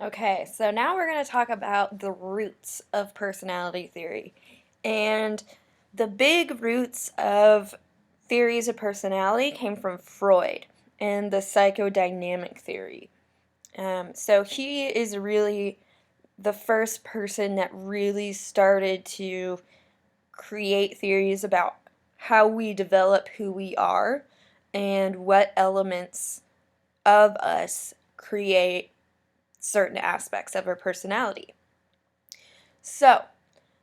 Okay, so now we're going to talk about the roots of personality theory. And the big roots of theories of personality came from Freud and the psychodynamic theory. So he is really the first person that really started to create theories about how we develop who we are and what elements of us create certain aspects of our personality. So,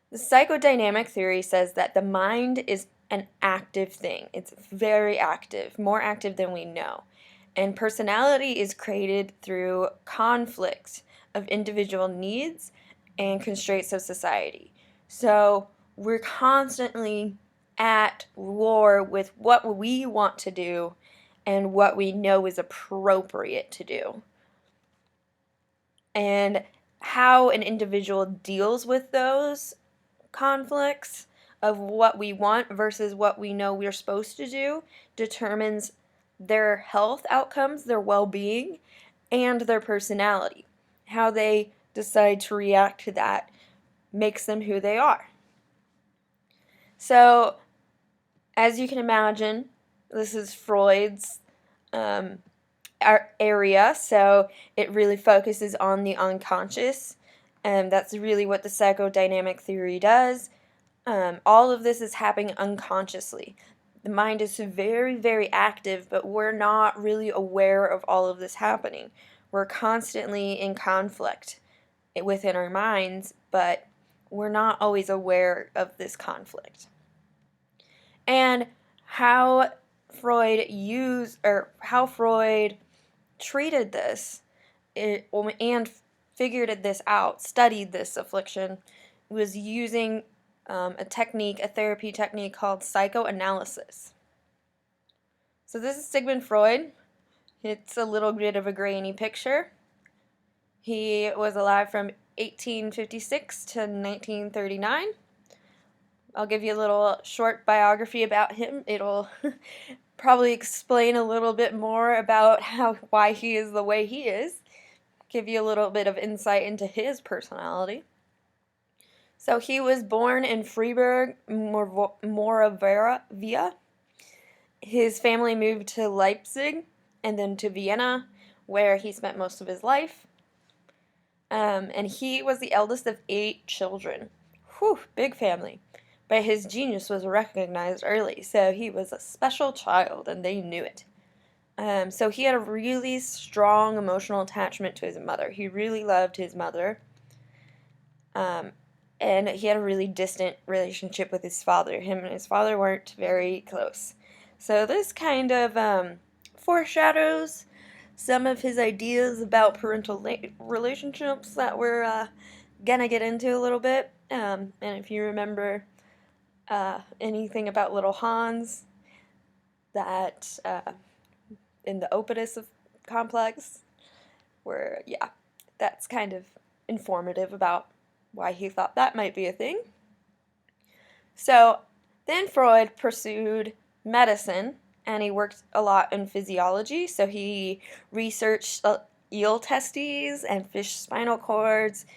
the psychodynamic theory says that the mind is an active thing. It's very active, more active than we know. And personality is created through conflict of individual needs and constraints of society. So, we're constantly at war with what we want to do and what we know is appropriate to do. And how an individual deals with those conflicts of what we want versus what we know we're supposed to do determines their health outcomes, their well-being, and their personality. How they decide to react to that makes them who they are. So, as you can imagine, this is Freud's um, area, so it really focuses on the unconscious, and that's really what the psychodynamic theory does. All of this is happening unconsciously. The mind is very, very active, but we're not really aware of all of this happening. We're constantly in conflict within our minds, but we're not always aware of this conflict. And how how Freud treated this and figured this out, studied this affliction, was using a therapy technique called psychoanalysis. So this is Sigmund Freud. It's a little bit of a grainy picture. He was alive from 1856 to 1939. I'll give you a little short biography about him. It'll probably explain a little bit more about why he is the way he is. Give you a little bit of insight into his personality. So he was born in Freiburg, Moravia. His family moved to Leipzig and then to Vienna, where he spent most of his life. And he was the eldest of 8 children. Whew, big family. But his genius was recognized early, so he was a special child, and they knew it. So he had a really strong emotional attachment to his mother. He really loved his mother. And he had a really distant relationship with his father. Him and his father weren't very close. So this kind of foreshadows some of his ideas about parental relationships that we're gonna get into a little bit. And if you remember anything about little Hans, that in the Oedipus complex, where, yeah, that's kind of informative about why he thought that might be a thing. So then Freud pursued medicine, and he worked a lot in physiology. So he researched eel testes and fish spinal cords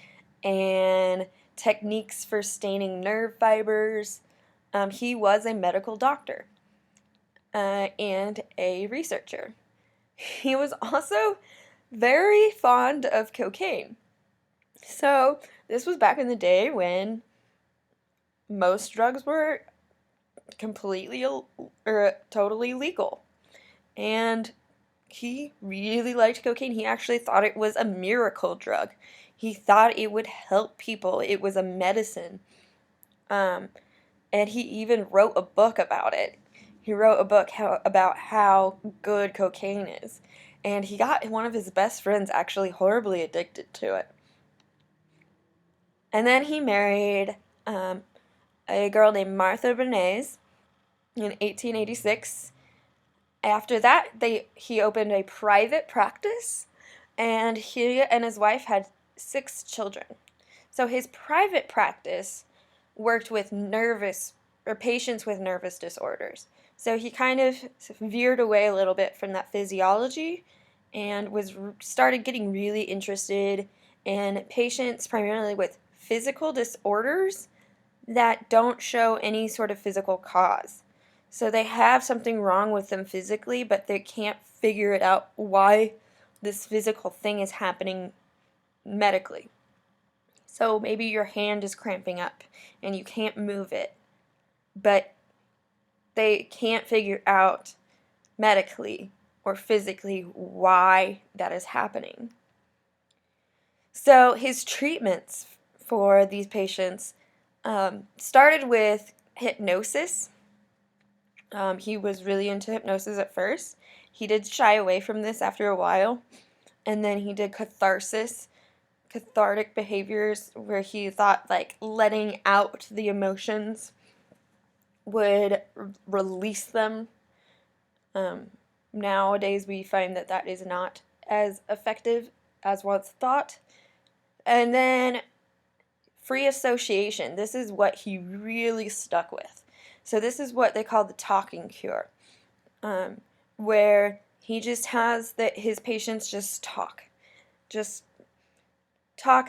and techniques for staining nerve fibers. He was a medical doctor and a researcher. He was also very fond of cocaine. So this was back in the day when most drugs were completely or totally legal. And he really liked cocaine. He actually thought it was a miracle drug. He thought it would help people. It was a medicine. And he even wrote a book about it. He wrote a book about how good cocaine is. And he got one of his best friends actually horribly addicted to it. And then he married a girl named Martha Bernays in 1886. After that, he opened a private practice, and he and his wife had 6 children. So his private practice worked with patients with nervous disorders. So he kind of veered away a little bit from that physiology and started getting really interested in patients primarily with physical disorders that don't show any sort of physical cause. So they have something wrong with them physically, but they can't figure it out why this physical thing is happening medically. So maybe your hand is cramping up and you can't move it, but they can't figure out medically or physically why that is happening. So his treatments for these patients started with hypnosis. He was really into hypnosis at first. He did shy away from this after a while, and then he did cathartic behaviors, where he thought like letting out the emotions would release them. Nowadays we find that that is not as effective as once thought. And then free association. This is what he really stuck with. So this is what they call the talking cure, where he just has his patients just talk,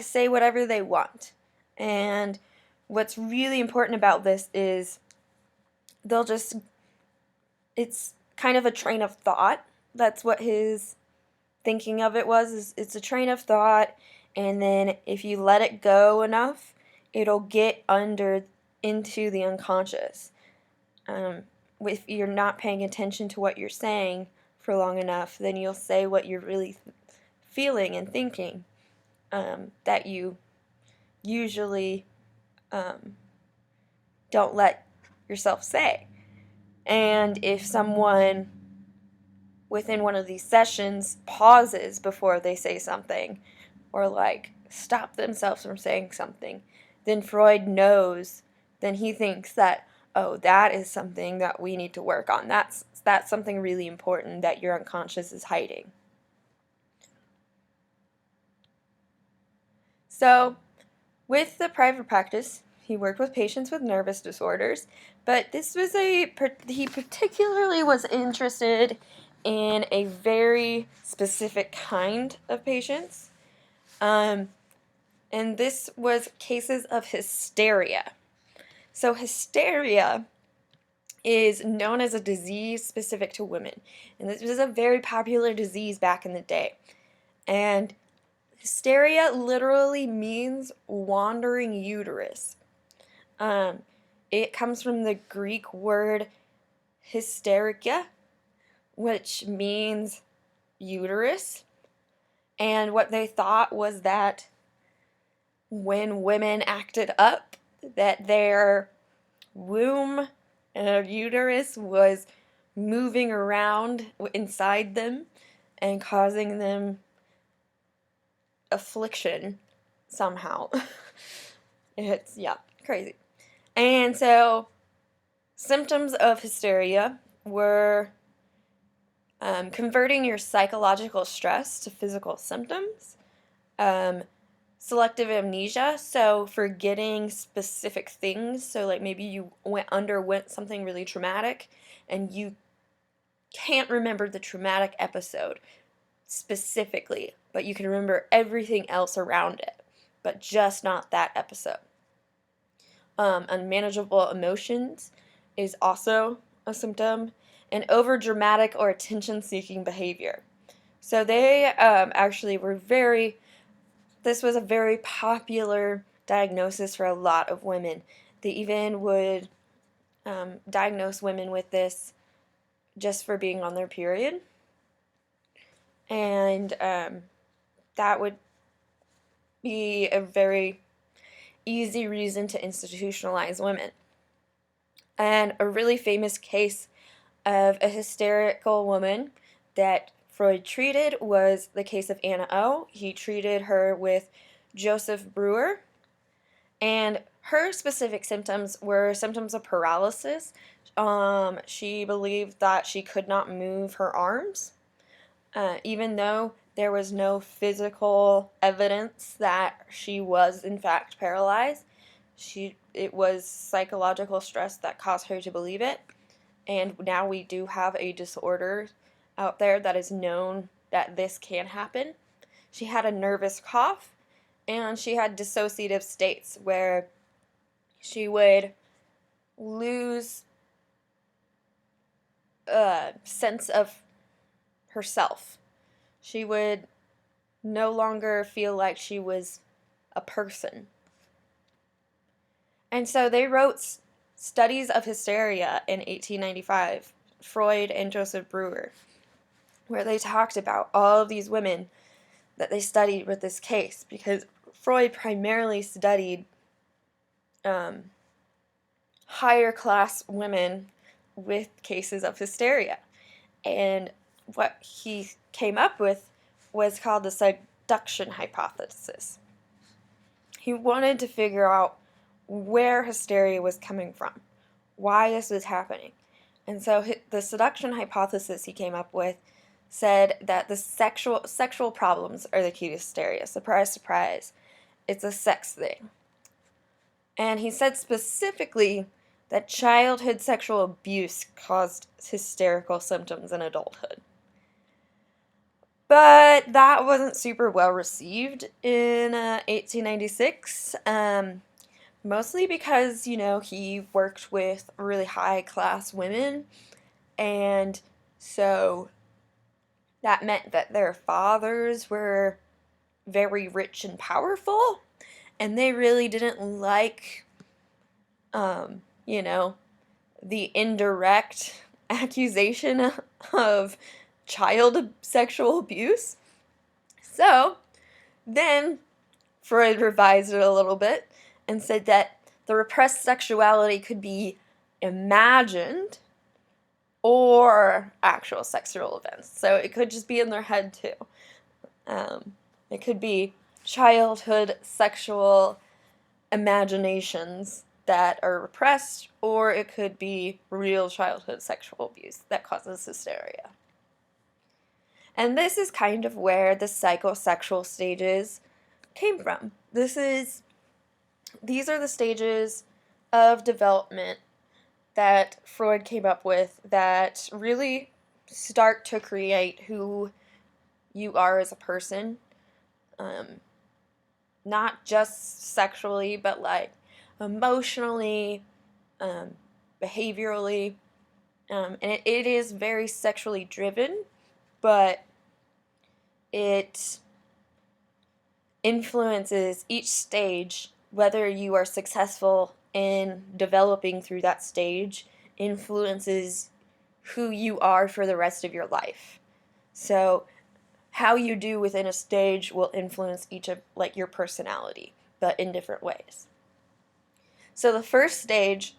say whatever they want. And what's really important about this is it's kind of a train of thought. That's what his thinking of it was, is it's a train of thought, and then if you let it go enough, it'll get into the unconscious. If you're not paying attention to what you're saying for long enough, then you'll say what you're really feeling and thinking, that you usually don't let yourself say. And if someone within one of these sessions pauses before they say something, or like stop themselves from saying something, then Freud knows, then he thinks that, oh, that is something that we need to work on. That's something really important that your unconscious is hiding. So with the private practice, he worked with patients with nervous disorders, but he particularly was interested in a very specific kind of patients. And this was cases of hysteria. So hysteria is known as a disease specific to women. And this was a very popular disease back in the day. And hysteria literally means wandering uterus. It comes from the Greek word hysteria, which means uterus. And what they thought was that when women acted up, that their womb and their uterus was moving around inside them and causing them affliction somehow. It's, yeah, crazy. And so symptoms of hysteria were converting your psychological stress to physical symptoms, selective amnesia, so forgetting specific things. So like maybe you underwent something really traumatic and you can't remember the traumatic episode specifically, but you can remember everything else around it, but just not that episode. Unmanageable emotions is also a symptom, and overdramatic or attention-seeking behavior. So they actually were this was a very popular diagnosis for a lot of women. They even would diagnose women with this just for being on their period. And that would be a very easy reason to institutionalize women. And a really famous case of a hysterical woman that Freud treated was the case of Anna O. He treated her with Joseph Breuer, and her specific symptoms were symptoms of paralysis. She believed that she could not move her arms, even though there was no physical evidence that she was in fact paralyzed. It was psychological stress that caused her to believe it. And now we do have a disorder out there that is known that this can happen. She had a nervous cough, and she had dissociative states where she would lose a sense of herself. She would no longer feel like she was a person. And so they wrote Studies of Hysteria in 1895, Freud and Joseph Breuer, where they talked about all of these women that they studied with this case, because Freud primarily studied higher class women with cases of hysteria. And what he came up with was called the seduction hypothesis. He wanted to figure out where hysteria was coming from, why this was happening. And so the seduction hypothesis he came up with said that the sexual problems are the key to hysteria. Surprise, surprise. It's a sex thing. And he said specifically that childhood sexual abuse caused hysterical symptoms in adulthood. But that wasn't super well received in 1896, mostly because, he worked with really high-class women, and so that meant that their fathers were very rich and powerful, and they really didn't like, the indirect accusation of child sexual abuse. So then Freud revised it a little bit and said that the repressed sexuality could be imagined or actual sexual events. So it could just be in their head too. It could be childhood sexual imaginations that are repressed, or it could be real childhood sexual abuse that causes hysteria. And this is kind of where the psychosexual stages came from. These are the stages of development that Freud came up with that really start to create who you are as a person. Not just sexually, but like emotionally, behaviorally. And it is very sexually driven, but it influences each stage. Whether you are successful in developing through that stage influences who you are for the rest of your life. So how you do within a stage will influence each of your personality, but in different ways. So the first stage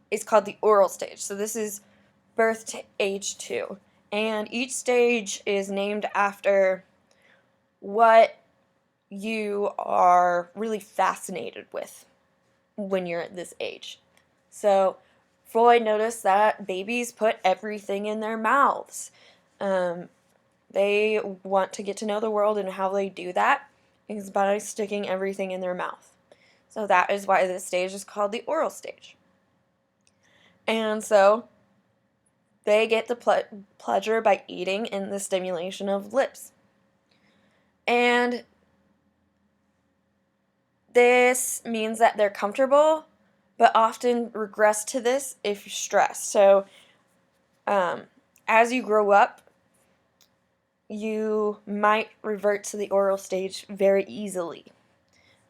is called the oral stage. So this is birth to age 2. And each stage is named after what you are really fascinated with when you're at this age. So Freud noticed that babies put everything in their mouths. They want to get to know the world, and how they do that is by sticking everything in their mouth. So that is why this stage is called the oral stage. And so they get the pleasure by eating and the stimulation of lips. And this means that they're comfortable, but often regress to this if you're stressed. So as you grow up, you might revert to the oral stage very easily.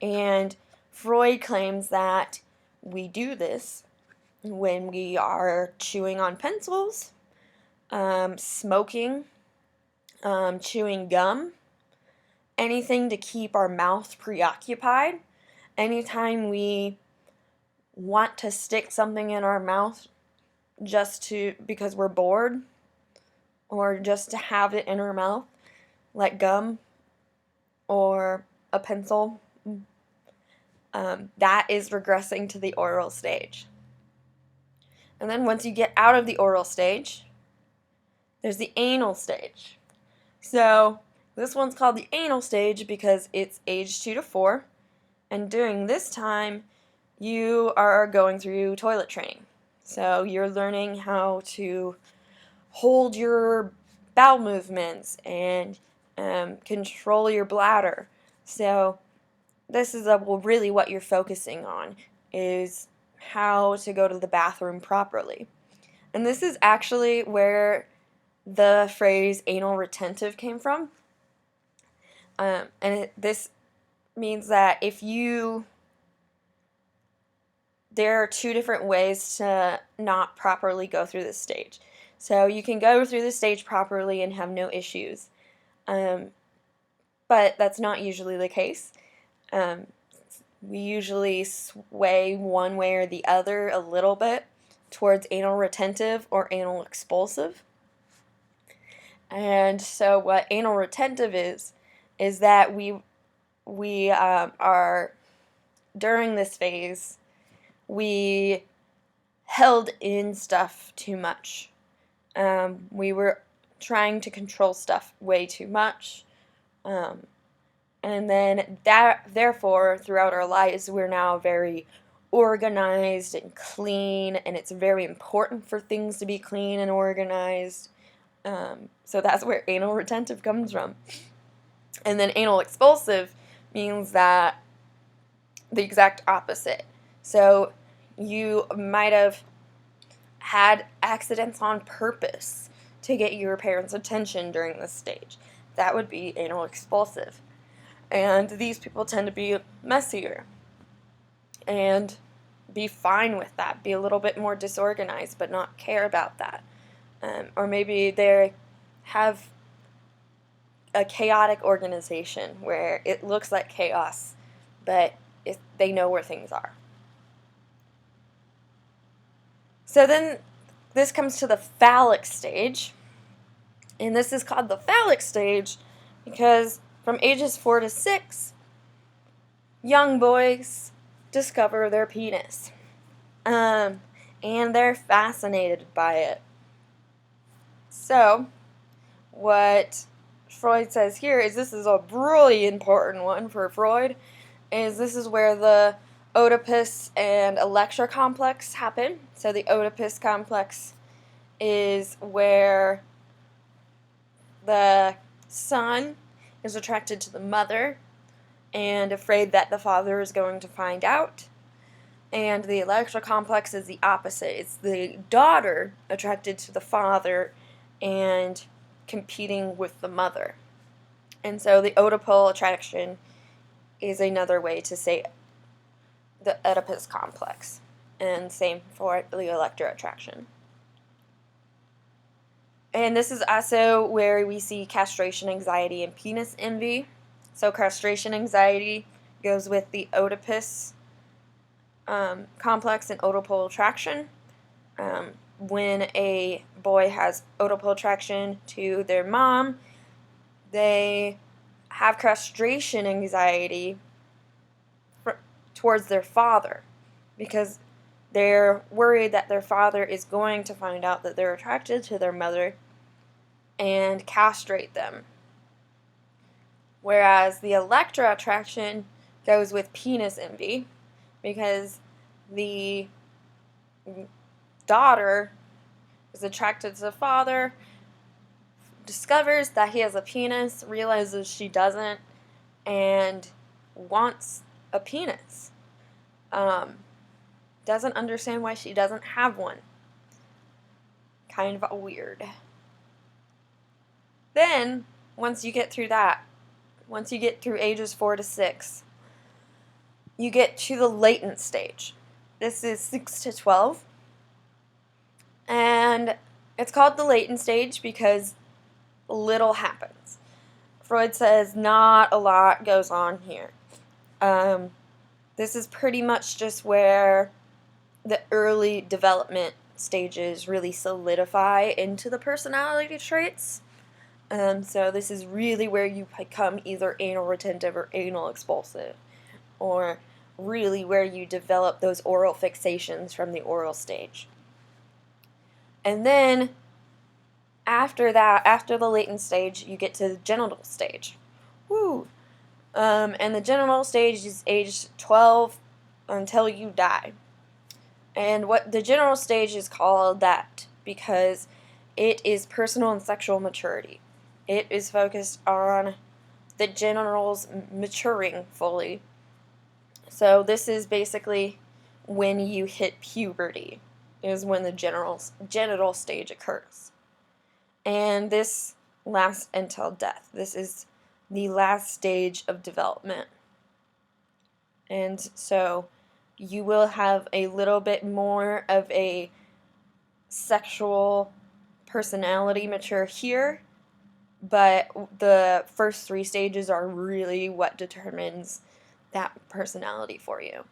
And Freud claims that we do this when we are chewing on pencils, smoking, chewing gum, anything to keep our mouth preoccupied. Anytime we want to stick something in our mouth because we're bored, or just to have it in our mouth, like gum or a pencil, that is regressing to the oral stage. And then once you get out of the oral stage, there's the anal stage. So this one's called the anal stage because it's age 2 to 4, and during this time, you are going through toilet training. So you're learning how to hold your bowel movements and control your bladder. So this is really what you're focusing on, is how to go to the bathroom properly. And this is actually where the phrase anal retentive came from. This means that there are two different ways to not properly go through this stage. So you can go through the stage properly and have no issues. But that's not usually the case. We usually sway one way or the other a little bit towards anal retentive or anal expulsive. And so what anal retentive is that we are, during this phase, we held in stuff too much. We were trying to control stuff way too much. And then therefore, throughout our lives, we're now very organized and clean, and it's very important for things to be clean and organized. So that's where anal retentive comes from. And then anal expulsive means that the exact opposite. So you might have had accidents on purpose to get your parents' attention during this stage. That would be anal expulsive. And these people tend to be messier and be fine with that, be a little bit more disorganized, but not care about that. Or maybe they have a chaotic organization where it looks like chaos, but they know where things are. So then this comes to the phallic stage, and this is called the phallic stage because from ages 4 to 6, young boys discover their penis, and they're fascinated by it. So what Freud says here is, this is a really important one for Freud, is this is where the Oedipus and Electra complex happen. So the Oedipus complex is where the son is attracted to the mother and afraid that the father is going to find out. And the Electra complex is the opposite. It's the daughter attracted to the father and competing with the mother. And so the Oedipal attraction is another way to say the Oedipus complex. And same for the Electra attraction. And this is also where we see castration anxiety and penis envy. So castration anxiety goes with the Oedipus complex and Oedipal attraction. When a boy has Oedipal attraction to their mom, they have castration anxiety towards their father because they're worried that their father is going to find out that they're attracted to their mother and castrate them. Whereas the Electra attraction goes with penis envy because the daughter is attracted to the father, discovers that he has a penis, realizes she doesn't, and wants a penis. Doesn't understand why she doesn't have one. Kind of weird. Then, once you get through that, once you get through ages 4 to 6, you get to the latent stage. This is 6 to 12. And it's called the latent stage because little happens. Freud says not a lot goes on here. This is pretty much just where the early development stages really solidify into the personality traits. So this is really where you become either anal retentive or anal expulsive, or really where you develop those oral fixations from the oral stage. And then after that, after the latent stage, you get to the genital stage. Woo! And the genital stage is age 12 until you die. And what the genital stage is called that because it is personal and sexual maturity. It is focused on the genitals maturing fully. So this is basically when you hit puberty, is when the genital stage occurs. And this lasts until death. This is the last stage of development. And so you will have a little bit more of a sexual personality mature here, but the first 3 stages are really what determines that personality for you.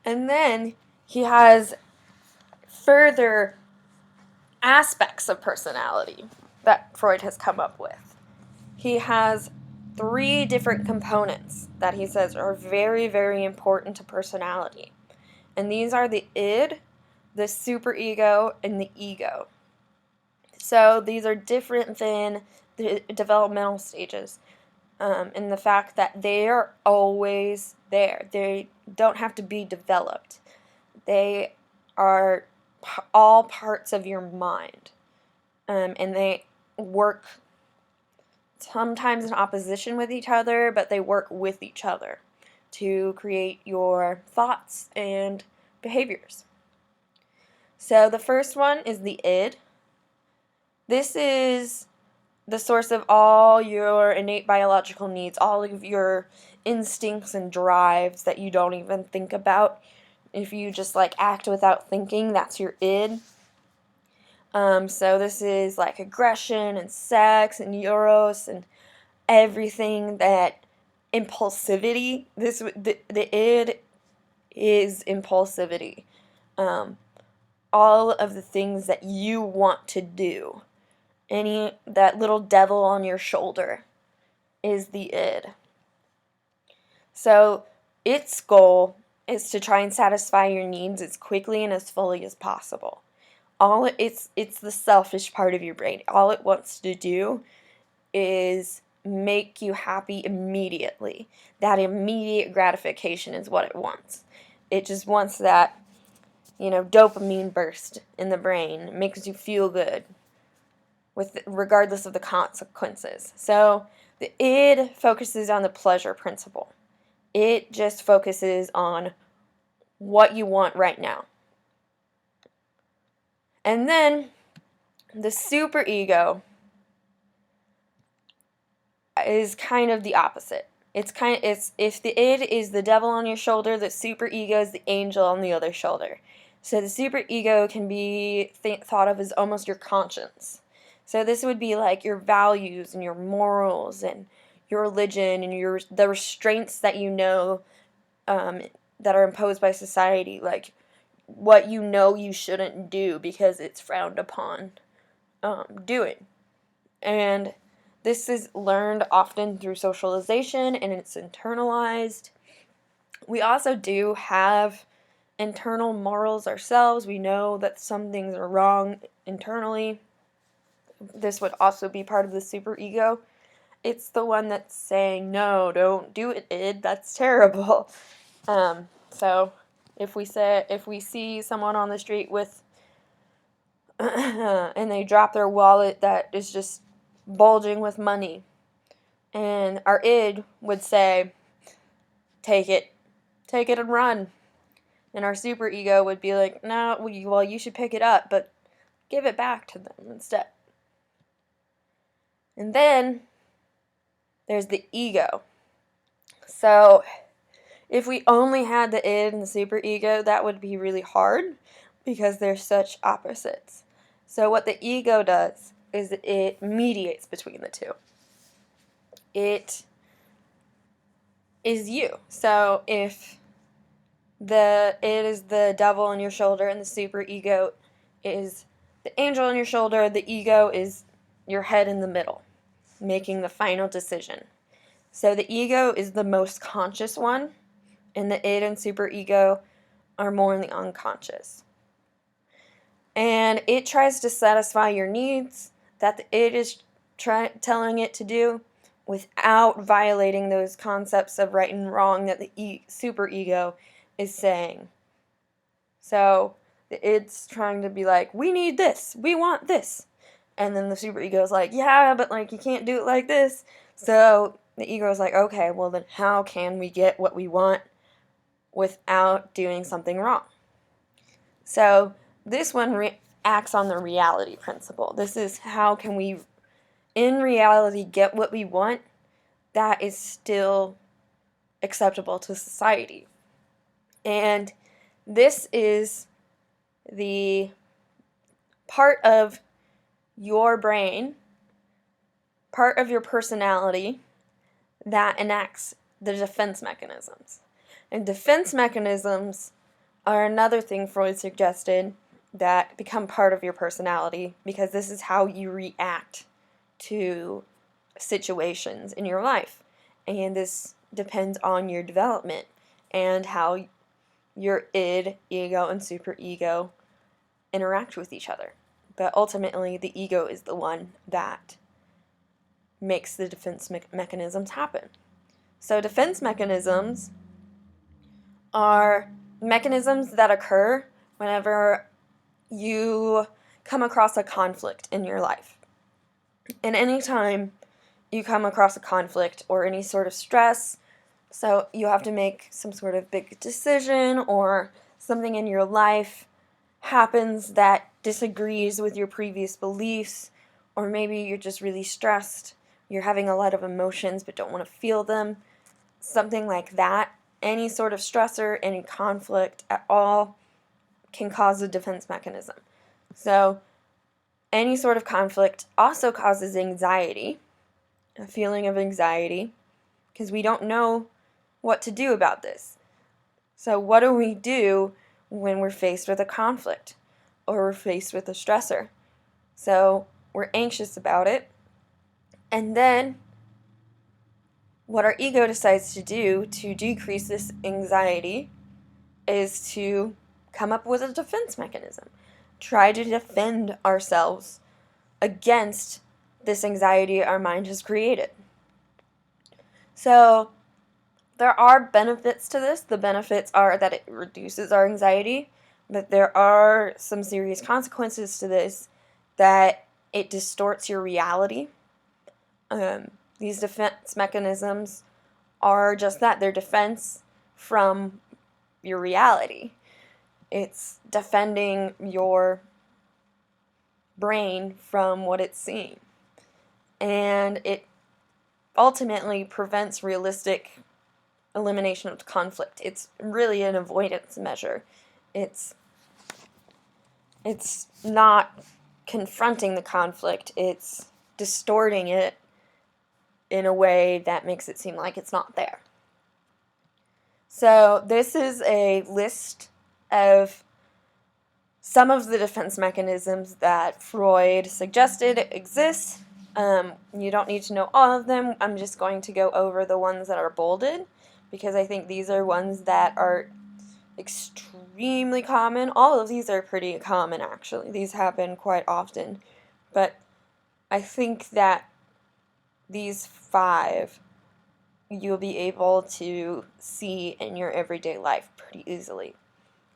And then he has further aspects of personality that Freud has come up with. He has 3 different components that he says are very, very important to personality. And these are the id, the superego, and the ego. So these are different than the developmental stages in the fact that they are always there. They don't have to be developed. They are all parts of your mind. And they work sometimes in opposition with each other, but they work with each other to create your thoughts and behaviors. So the first one is the id. This is the source of all your innate biological needs, all of your instincts and drives that you don't even think about. If you just like act without thinking, that's your id. So this is like aggression and sex and eros and everything that impulsivity. The id is impulsivity. All of the things that you want to do. That little devil on your shoulder is the id. So its goal is to try and satisfy your needs as quickly and as fully as possible. It's the selfish part of your brain. All it wants to do is make you happy immediately. That immediate gratification is what it wants. It just wants that, dopamine burst in the brain. It makes you feel good, regardless of the consequences. So the id focuses on the pleasure principle. It just focuses on what you want right now. And then the superego is kind of the opposite. It's if the id is the devil on your shoulder, the superego is the angel on the other shoulder. So the superego can be thought of as almost your conscience. So this would be like your values and your morals and your religion and the restraints that that are imposed by society, like what you shouldn't do because it's frowned upon doing. And this is learned often through socialization, and it's internalized. We also do have internal morals ourselves. We know that some things are wrong internally. This would also be part of the superego. It's the one that's saying, no, don't do it, id. That's terrible. So if we see someone on the street with and they drop their wallet that is just bulging with money, and our id would say, take it and run. And our superego would be like, no, well, you should pick it up, but give it back to them instead. And then there's the ego. So if we only had the id and the superego, that would be really hard because they're such opposites. So what the ego does is it mediates between the two. It is you. So if the id is the devil on your shoulder and the superego is the angel on your shoulder, the ego is your head in the middle, making the final decision. So the ego is the most conscious one, and the id and superego are more in the unconscious. And it tries to satisfy your needs that the id is telling it to do without violating those concepts of right and wrong that the superego is saying. So It's trying to be like, we need this, we want this. And then the superego is like, yeah, but like you can't do it like this. So the ego is like, okay, well then how can we get what we want without doing something wrong? So this one acts on the reality principle. This is how can we, in reality, get what we want that is still acceptable to society. And this is the part of your brain, part of your personality that enacts the defense mechanisms. And defense mechanisms are another thing Freud suggested that become part of your personality, because this is how you react to situations in your life. And this depends on your development and how your id, ego, and superego interact with each other. But ultimately, the ego is the one that makes the defense mechanisms happen. So defense mechanisms are mechanisms that occur whenever you come across a conflict in your life. And anytime you come across a conflict or any sort of stress, so you have to make some sort of big decision or something in your life happens that disagrees with your previous beliefs, or maybe you're just really stressed, you're having a lot of emotions but don't want to feel them, something like that. Any sort of stressor, any conflict at all can cause a defense mechanism. So any sort of conflict also causes anxiety, a feeling of anxiety, because we don't know what to do about this. So what do we do when we're faced with a conflict or we're faced with a stressor? So we're anxious about it, and then what our ego decides to do to decrease this anxiety is to come up with a defense mechanism. Try to defend ourselves against this anxiety our mind has created. So there are benefits to this. The benefits are that it reduces our anxiety, but there are some serious consequences to this, that it distorts your reality. These defense mechanisms are just that. They're defense from your reality. It's defending your brain from what it's seeing. And it ultimately prevents realistic elimination of conflict. It's really an avoidance measure. It's not confronting the conflict. It's distorting it in a way that makes it seem like it's not there. So this is a list of some of the defense mechanisms that Freud suggested exist. You don't need to know all of them. I'm just going to go over the ones that are bolded, because I think these are ones that are extremely common. All of these are pretty common, actually. These happen quite often. But I think that these 5 you'll be able to see in your everyday life pretty easily.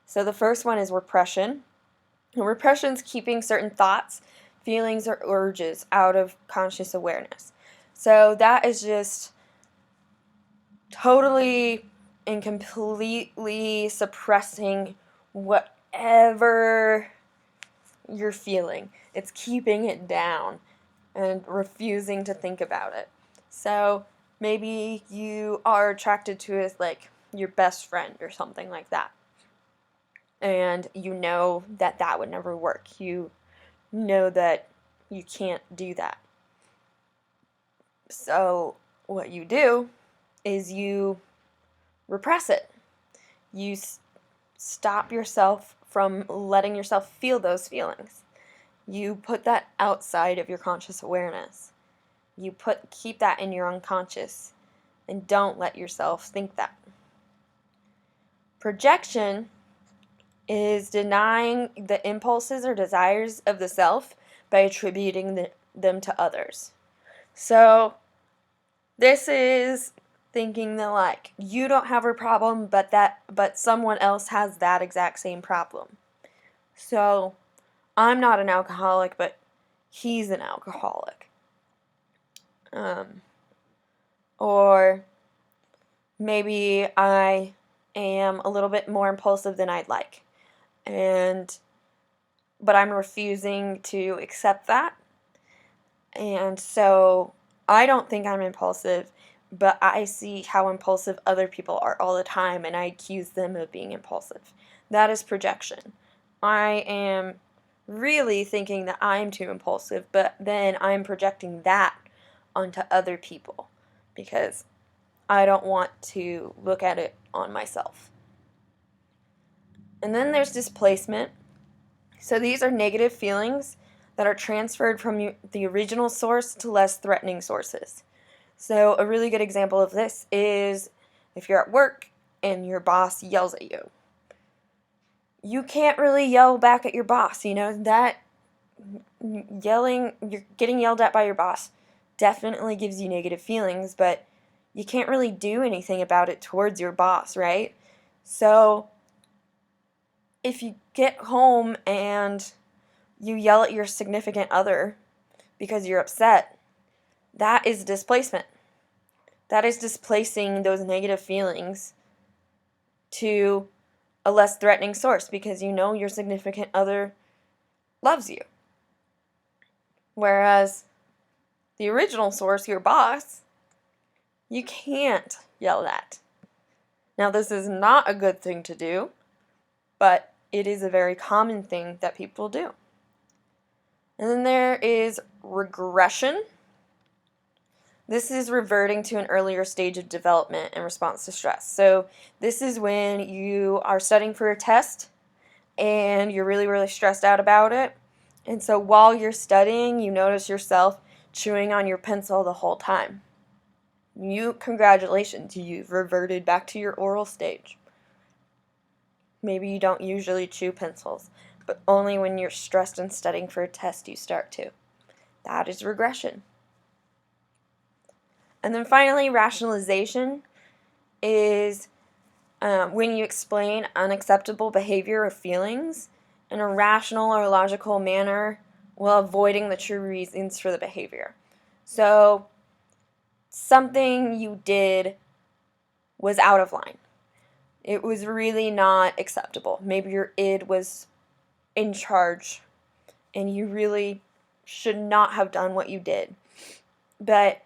So the first one is repression. Repression is keeping certain thoughts, feelings, or urges out of conscious awareness. So that is just totally and completely suppressing whatever you're feeling. It's keeping it down and refusing to think about it. So maybe you are attracted to it like your best friend or something like that, and you know that that would never work. You know that you can't do that. So what you do is you repress it. You stop yourself from letting yourself feel those feelings. You put that outside of your conscious awareness. You keep that in your unconscious and don't let yourself think that. Projection is denying the impulses or desires of the self by attributing them to others. So this is thinking that like you don't have a problem, but someone else has that exact same problem. So I'm not an alcoholic, but he's an alcoholic. Or maybe I am a little bit more impulsive than I'd like. But I'm refusing to accept that. And so I don't think I'm impulsive, but I see how impulsive other people are all the time, and I accuse them of being impulsive. That is projection. I am really thinking that I'm too impulsive, but then I'm projecting that onto other people because I don't want to look at it on myself. And then there's displacement. So these are negative feelings that are transferred from the original source to less threatening sources. So a really good example of this is if you're at work and your boss yells at you. You can't really yell back at your boss, that yelling, you're getting yelled at by your boss definitely gives you negative feelings, but you can't really do anything about it towards your boss, right? So if you get home and you yell at your significant other because you're upset, that is displacement. That is displacing those negative feelings to a less threatening source because you know your significant other loves you. Whereas the original source, your boss, you can't yell at. Now, this is not a good thing to do, but it is a very common thing that people do. And then there is regression. This is reverting to an earlier stage of development in response to stress. So this is when you are studying for a test and you're really, really stressed out about it. And so while you're studying, you notice yourself chewing on your pencil the whole time. Congratulations, you've reverted back to your oral stage. Maybe you don't usually chew pencils, but only when you're stressed and studying for a test you start to. That is regression. And then finally, rationalization is when you explain unacceptable behavior or feelings in a rational or logical manner while avoiding the true reasons for the behavior. So something you did was out of line. It was really not acceptable. Maybe your id was in charge and you really should not have done what you did. But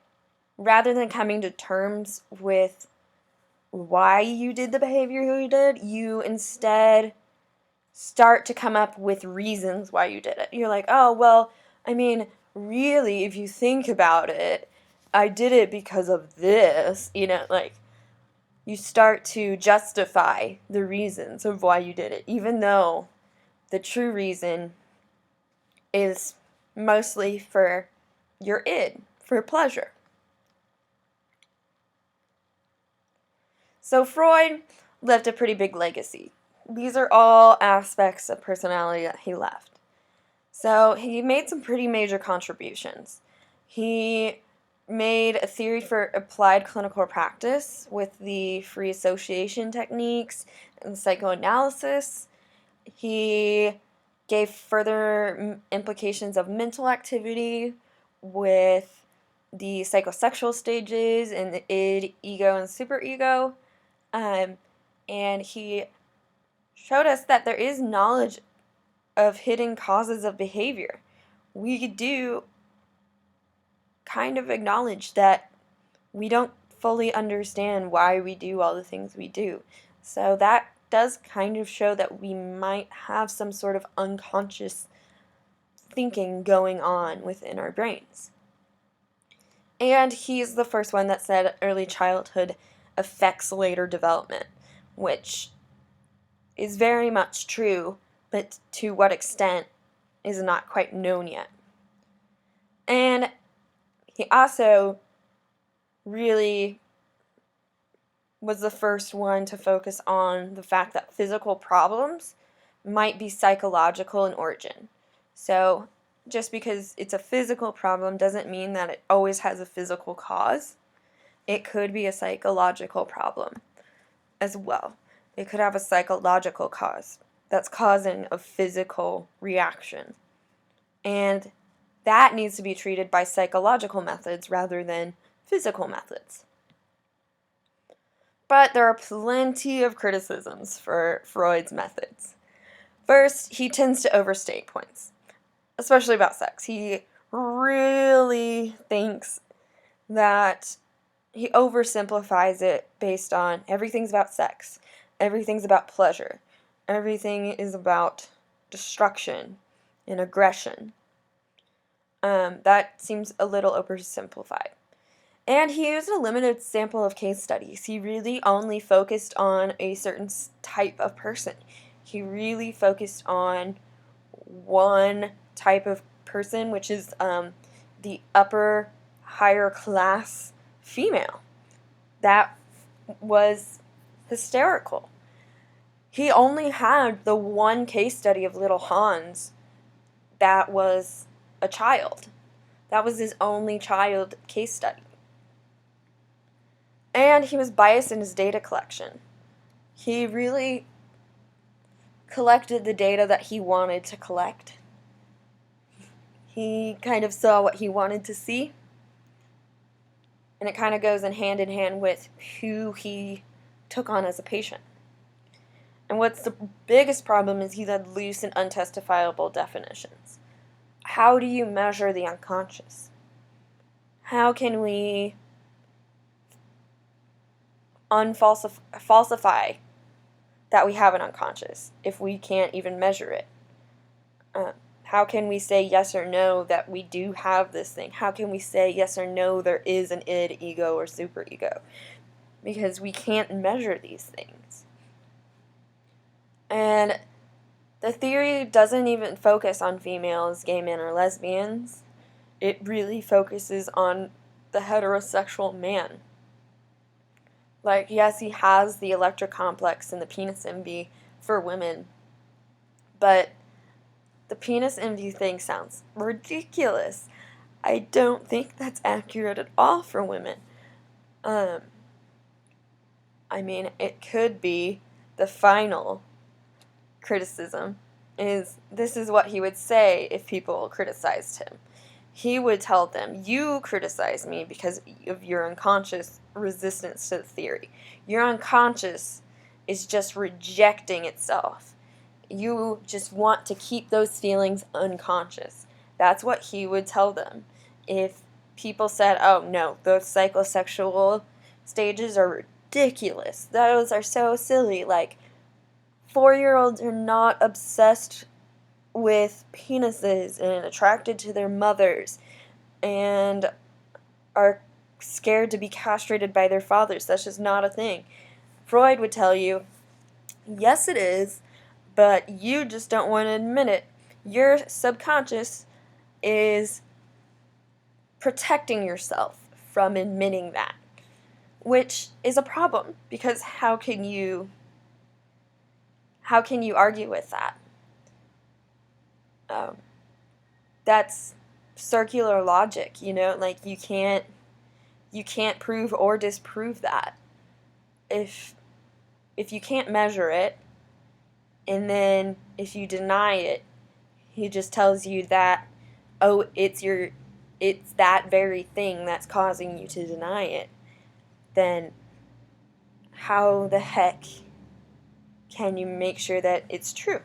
rather than coming to terms with why you did the behavior you did, you instead start to come up with reasons why you did it. You're like, oh, well, really, if you think about it, I did it because of this, you start to justify the reasons of why you did it, even though the true reason is mostly for your id, for pleasure. So Freud left a pretty big legacy. These are all aspects of personality that he left. So he made some pretty major contributions. He made a theory for applied clinical practice with the free association techniques and psychoanalysis. He gave further implications of mental activity with the psychosexual stages and the id, ego, and superego. And he showed us that there is knowledge of hidden causes of behavior. We do kind of acknowledge that we don't fully understand why we do all the things we do. So that does kind of show that we might have some sort of unconscious thinking going on within our brains. And he's the first one that said early childhood affects later development, which is very much true, but to what extent is not quite known yet. And he also really was the first one to focus on the fact that physical problems might be psychological in origin. So just because it's a physical problem doesn't mean that it always has a physical cause. It could be a psychological problem as well. It could have a psychological cause. that's causing a physical reaction. And that needs to be treated by psychological methods rather than physical methods. But there are plenty of criticisms for Freud's methods. First, he tends to overstate points, especially about sex. He really thinks that he oversimplifies it based on everything's about sex, everything's about pleasure, everything is about destruction and aggression. That seems a little oversimplified. And he used a limited sample of case studies. He really only focused on a certain type of person. He really focused on one type of person, which is the upper, higher class female. That was hysterical. He only had the one case study of little Hans that was a child. That was his only child case study. And he was biased in his data collection. He really collected the data that he wanted to collect. He kind of saw what he wanted to see. And it kind of goes in hand with who he took on as a patient. And what's the biggest problem is he had loose and untestifiable definitions. How do you measure the unconscious? How can we falsify that we have an unconscious if we can't even measure it? How can we say yes or no that we do have this thing? How can we say yes or no there is an id, ego, or superego? Because we can't measure these things. And the theory doesn't even focus on females, gay men, or lesbians. It really focuses on the heterosexual man. Like, yes, he has the electric complex and the penis envy for women, but the penis envy thing sounds ridiculous. I don't think that's accurate at all for women. I mean, it could be the final criticism is this is what he would say if people criticized him. He would tell them, you criticize me because of your unconscious resistance to the theory. Your unconscious is just rejecting itself. You just want to keep those feelings unconscious. That's what he would tell them. If people said, oh no, those psychosexual stages are ridiculous. Those are so silly. Like, 4-year-olds are not obsessed with penises and attracted to their mothers and are scared to be castrated by their fathers. That's just not a thing. Freud would tell you, yes it is, but you just don't want to admit it. Your subconscious is protecting yourself from admitting that, which is a problem because how can you argue with that? That's circular logic, you know, like you can't prove or disprove that. If you can't measure it, and then if you deny it, he just tells you that, oh, it's that very thing that's causing you to deny it, then how the heck can you make sure that it's true?